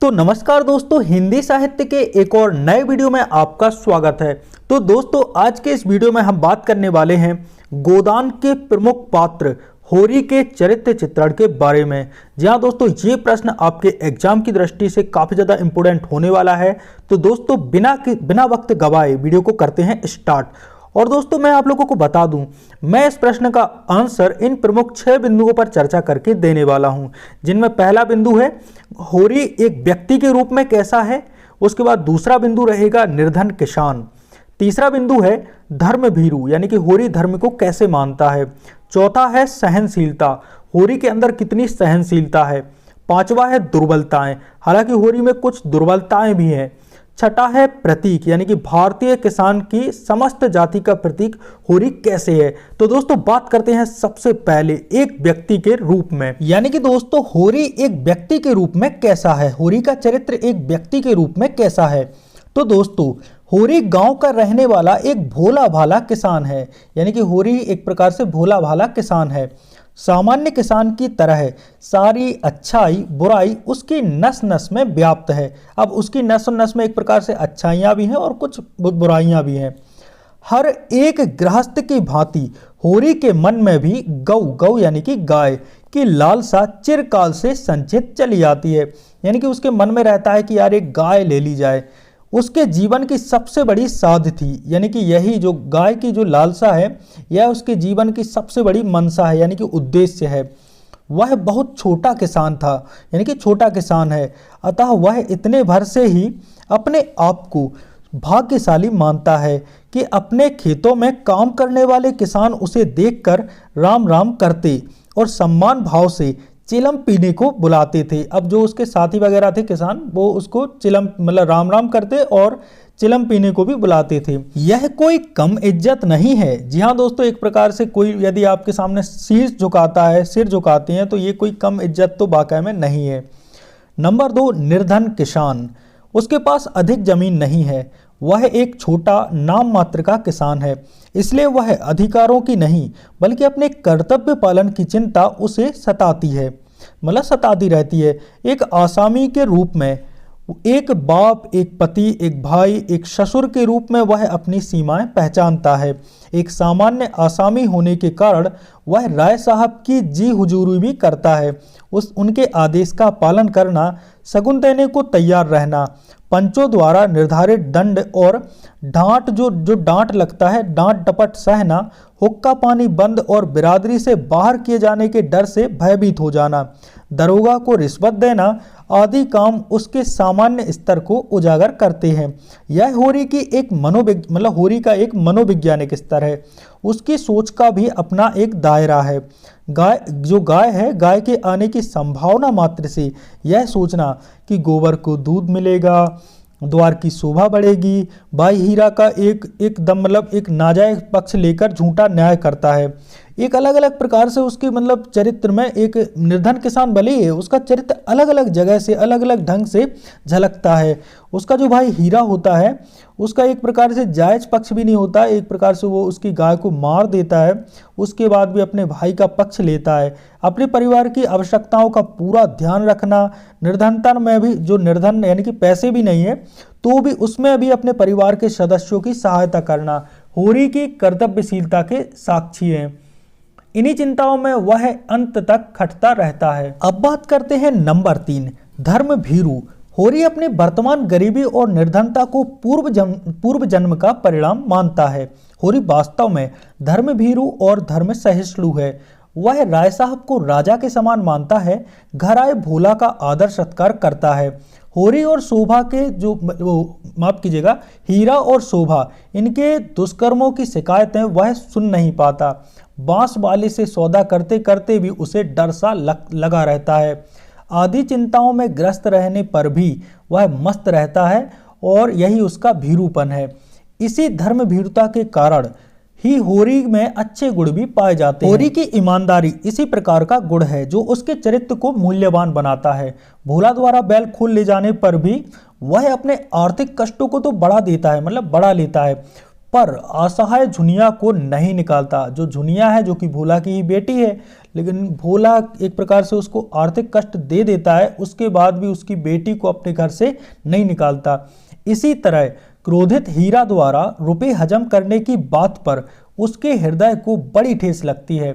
तो नमस्कार दोस्तों, हिंदी साहित्य के एक और नए वीडियो में आपका स्वागत है। तो दोस्तों, आज के इस वीडियो में हम बात करने वाले हैं गोदान के प्रमुख पात्र होरी के चरित्र चित्रण के बारे में। जी हाँ दोस्तों, ये प्रश्न आपके एग्जाम की दृष्टि से काफ़ी ज़्यादा इंपॉर्टेंट होने वाला है। तो दोस्तों, बिना वक्त गवाए वीडियो को करते हैं स्टार्ट। और दोस्तों, मैं आप लोगों को बता दूं, मैं इस प्रश्न का आंसर इन प्रमुख 6 बिंदुओं पर चर्चा करके देने वाला हूं, जिनमें पहला बिंदु है होरी एक व्यक्ति के रूप में कैसा है। उसके बाद दूसरा बिंदु रहेगा निर्धन किसान। तीसरा बिंदु है धर्म भीरू, यानी कि होरी धर्म को कैसे मानता है। चौथा है सहनशीलता, होरी के अंदर कितनी सहनशीलता है। पांचवा है दुर्बलताएं, हालांकि होरी में कुछ दुर्बलताएं भी हैं। छठा है प्रतीक, यानी कि भारतीय किसान की समस्त जाति का प्रतीक होरी कैसे है। तो दोस्तों, बात करते हैं सबसे पहले एक व्यक्ति के रूप में, यानी कि दोस्तों होरी एक व्यक्ति के रूप में कैसा है। होरी का चरित्र एक व्यक्ति के रूप में कैसा है। तो दोस्तों, होरी गांव का रहने वाला एक भोला भाला किसान है, यानी कि होरी एक प्रकार से भोला भाला किसान है। सामान्य किसान की तरह सारी अच्छाई बुराई उसकी नस नस में व्याप्त है। अब उसकी नस नस में एक प्रकार से अच्छाइयाँ भी हैं और कुछ बुराइयाँ भी हैं। हर एक गृहस्थ की भांति होरी के मन में भी गौ यानी कि गाय की लालसा चिरकाल से संचित चली आती है, यानी कि उसके मन में रहता है कि यार एक गाय ले ली जाए। उसके जीवन की सबसे बड़ी साध थी, यानी कि यही जो गाय की जो लालसा है, यह उसके जीवन की सबसे बड़ी मनसा है, यानी कि उद्देश्य है। वह बहुत छोटा किसान था, यानी कि छोटा किसान है, अतः वह इतने भर से ही अपने आप को भाग्यशाली मानता है कि अपने खेतों में काम करने वाले किसान उसे देखकर राम राम करते और सम्मान भाव से चिलम पीने को बुलाते थे। अब जो उसके साथी वगैरह थे किसान, वो उसको चिलम मतलब राम राम करते और चिलम पीने को भी बुलाते थे। यह कोई कम इज्जत नहीं है। जी हाँ दोस्तों, एक प्रकार से कोई यदि आपके सामने शीश झुकाता है, सिर झुकाते हैं, तो ये कोई कम इज्जत तो वाकई में नहीं है। नंबर 2, निर्धन किसान। उसके पास अधिक जमीन नहीं है, वह एक छोटा नाम मात्र का किसान है, इसलिए वह अधिकारों की नहीं बल्कि अपने कर्तव्य पालन की चिंता उसे सताती है, मतलब सताती रहती है। एक आसामी के रूप में, एक बाप, एक पति, एक भाई, एक ससुर के रूप में वह अपनी सीमाएं पहचानता है। एक सामान्य आसामी होने के कारण वह राय साहब की जी हुजूरी भी करता है। उनके आदेश का पालन करना, शगुन देने को तैयार रहना, पंचों द्वारा निर्धारित दंड और डांट जो डांट लगता है, डांट डपट सहना, हुक्का पानी बंद और बिरादरी से बाहर किए जाने के डर से भयभीत हो जाना, दरोगा को रिश्वत देना आदि काम उसके सामान्य स्तर को उजागर करते हैं। यह होरी की एक होरी का एक मनोवैज्ञानिक स्तर है। उसकी सोच का भी अपना एक दायरा है। गाय है, गाय के आने की संभावना मात्र से यह सोचना कि गोबर को दूध मिलेगा, द्वार की शोभा बढ़ेगी, भाई हीरा का एकदम एक नाजायज पक्ष लेकर झूठा न्याय करता है। एक अलग अलग प्रकार से उसके चरित्र में एक निर्धन किसान भले ही है, उसका चरित्र अलग अलग जगह से अलग अलग ढंग से झलकता है। उसका जो भाई हीरा होता है, उसका एक प्रकार से जायज पक्ष भी नहीं होता, एक प्रकार से वो उसकी गाय को मार देता है, उसके बाद भी अपने भाई का पक्ष लेता है। अपने परिवार की आवश्यकताओं का पूरा ध्यान रखना, निर्धनता में भी जो निर्धन यानी कि पैसे भी नहीं है तो भी उसमें भी अपने परिवार के सदस्यों की सहायता करना, होरी की कर्तव्यशीलता के साक्षी है। इन्हीं चिंताओं में वह अंत तक खटता रहता है। अब बात करते हैं नंबर 3, धर्म भीरू। होरी अपने वर्तमान गरीबी और निर्धनता को पूर्व जन्म का परिणाम मानता है। होरी वास्तव में धर्म भीरू और धर्म सहिष्णु है। वह राय साहब को राजा के समान मानता है, घर आए भोला का आदर सत्कार करता है। होरी और शोभा के हीरा और शोभा, इनके दुष्कर्मों की शिकायतें वह सुन नहीं पाता। बांस वाले से सौदा करते करते भी उसे डर सा लगा रहता है। आदि चिंताओं में ग्रस्त रहने पर भी वह मस्त रहता है और यही उसका भीरूपन है। इसी धर्म भीरुता के कारण ही होरी में अच्छे गुण भी पाए जाते हैं। होरी की ईमानदारी इसी प्रकार का गुण है जो उसके चरित्र को मूल्यवान बनाता है। भोला द्वारा बैल खोल ले जाने पर भी वह अपने आर्थिक कष्टों को तो बढ़ा देता है, बढ़ा लेता है, पर असहाय झुनिया को नहीं निकालता। जो झुनिया है, जो कि भोला की ही बेटी है, लेकिन भोला एक प्रकार से उसको आर्थिक कष्ट दे देता है, उसके बाद भी उसकी बेटी को अपने घर से नहीं निकालता। इसी तरह क्रोधित हीरा द्वारा रुपए हजम करने की बात पर उसके हृदय को बड़ी ठेस लगती है,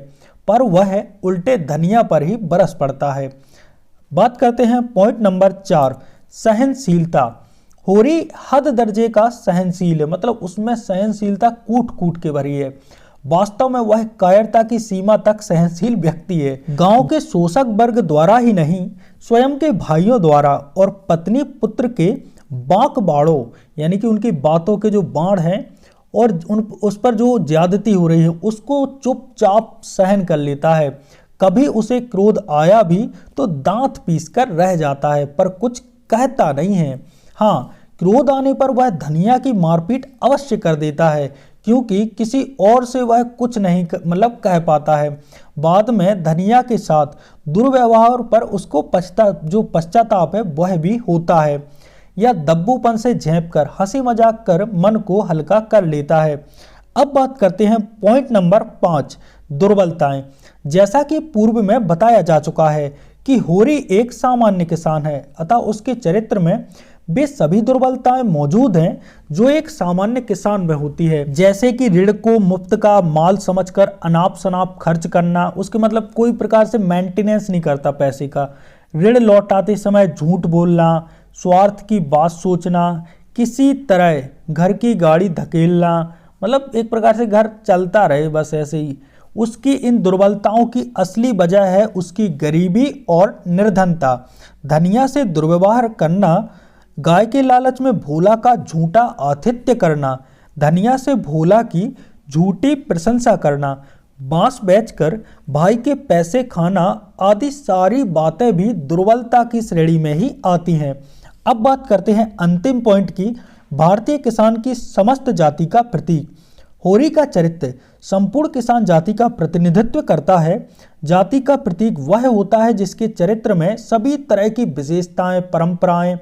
पर वह उल्टे धनिया पर ही बरस पड़ता है। बात करते हैं पॉइंट नंबर 4, सहनशीलता। होरी हद दर्जे का सहनशील है, मतलब उसमें सहनशीलता कूट कूट के भरी है। वास्तव में वह कायरता की सीमा तक सहनशील व्यक्ति है। गांव के शोषक वर्ग द्वारा ही नहीं, स्वयं के भाइयों द्वारा और पत्नी पुत्र के बाक बाड़ों, यानी कि उनकी बातों के जो बाढ़ हैं और उस पर जो ज्यादती हो रही है, उसको चुपचाप सहन कर लेता है। कभी उसे क्रोध आया भी तो दांत पीसकर रह जाता है, पर कुछ कहता नहीं है। हाँ, क्रोध आने पर वह धनिया की मारपीट अवश्य कर देता है, क्योंकि किसी और से वह कुछ नहीं कह पाता है। बाद में धनिया के साथ दुर्व्यवहार पर उसको पश्चाताप है वह भी होता है, या दब्बूपन से झेप कर हंसी मजाक कर मन को हल्का कर लेता है। अब बात करते हैं पॉइंट नंबर 5, दुर्बलताएं। जैसा कि पूर्व में बताया जा चुका है कि होरी एक सामान्य किसान है, अतः उसके चरित्र में वे सभी दुर्बलताएं मौजूद हैं जो एक सामान्य किसान में होती है। जैसे कि ऋण को मुफ्त का माल समझकर अनाप शनाप खर्च करना, उसके मतलब कोई प्रकार से मेंटेनेंस नहीं करता पैसे का। ऋण लौटाते समय झूठ बोलना, स्वार्थ की बात सोचना, किसी तरह घर की गाड़ी धकेलना, मतलब एक प्रकार से घर चलता रहे बस ऐसे ही। उसकी इन दुर्बलताओं की असली वजह है उसकी गरीबी और निर्धनता। धनिया से दुर्व्यवहार करना, गाय के लालच में भोला का झूठा आतिथ्य करना, धनिया से भोला की झूठी प्रशंसा करना, बांस बेचकर भाई के पैसे खाना आदि सारी बातें भी दुर्बलता की श्रेणी में ही आती हैं। अब बात करते हैं अंतिम पॉइंट की, भारतीय किसान की समस्त जाति का प्रतीक। होरी का चरित्र संपूर्ण किसान जाति का प्रतिनिधित्व करता है। जाति का प्रतीक वह होता है जिसके चरित्र में सभी तरह की विशेषताएं, परंपराएं,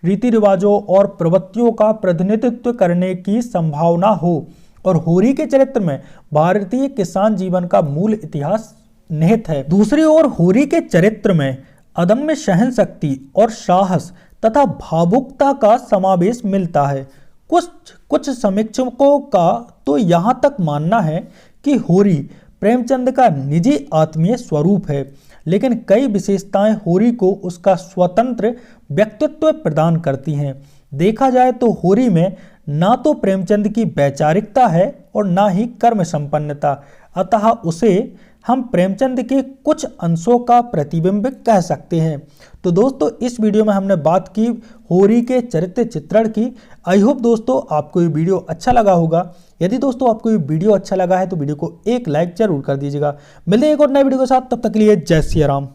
रीति रिवाजों और प्रवृत्तियों का प्रतिनिधित्व करने की संभावना हो। और होरी के चरित्र में भारतीय किसान जीवन का मूल इतिहास निहित है। दूसरी ओर होरी के चरित्र में अदम्य सहन शक्ति और साहस तथा भावुकता का समावेश मिलता है। कुछ समीक्षकों का तो यहाँ तक मानना है कि होरी प्रेमचंद का निजी आत्मीय स्वरूप है, लेकिन कई विशेषताएं होरी को उसका स्वतंत्र व्यक्तित्व प्रदान करती हैं। देखा जाए तो होरी में ना तो प्रेमचंद की वैचारिकता है और ना ही कर्म संपन्नता, अतः उसे हम प्रेमचंद के कुछ अंशों का प्रतिबिंब कह सकते हैं। तो दोस्तों, इस वीडियो में हमने बात की होरी के चरित्र चित्रण की। आई होप दोस्तों आपको ये वीडियो अच्छा लगा होगा। यदि दोस्तों आपको ये वीडियो अच्छा लगा है तो वीडियो को एक लाइक जरूर कर दीजिएगा। मिलते हैं एक और नए वीडियो के साथ, तब तक के लिए जय सिया राम।